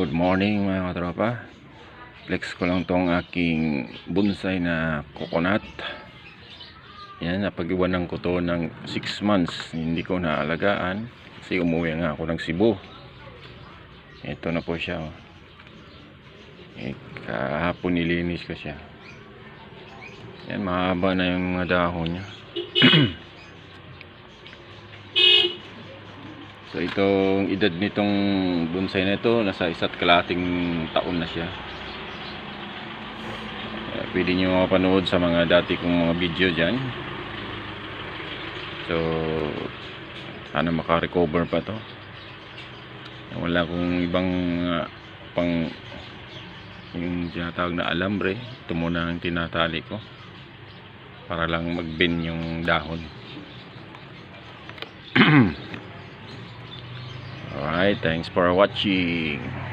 Good morning mga katropa. Flex ko lang tong aking bonsai na coconut. Yan, napag-iwanan ko to ng 6 months. Hindi ko naalagaan kasi umuwi nga ako ng Cebu. Ito na po siya. Kahapon nilinis ko siya. Yan, mahaba na yung mga dahon niya. So itong edad nitong bonsai na ito, nasa 1.5 taon na siya. Pwede nyo mapanood sa mga dati kong mga video dyan. So sana makarecover pa to. Wala akong ibang pang yung tinatawag na alambre. Ito muna ang tinatali ko para lang mag-bend yung dahon. Alright, thanks for watching.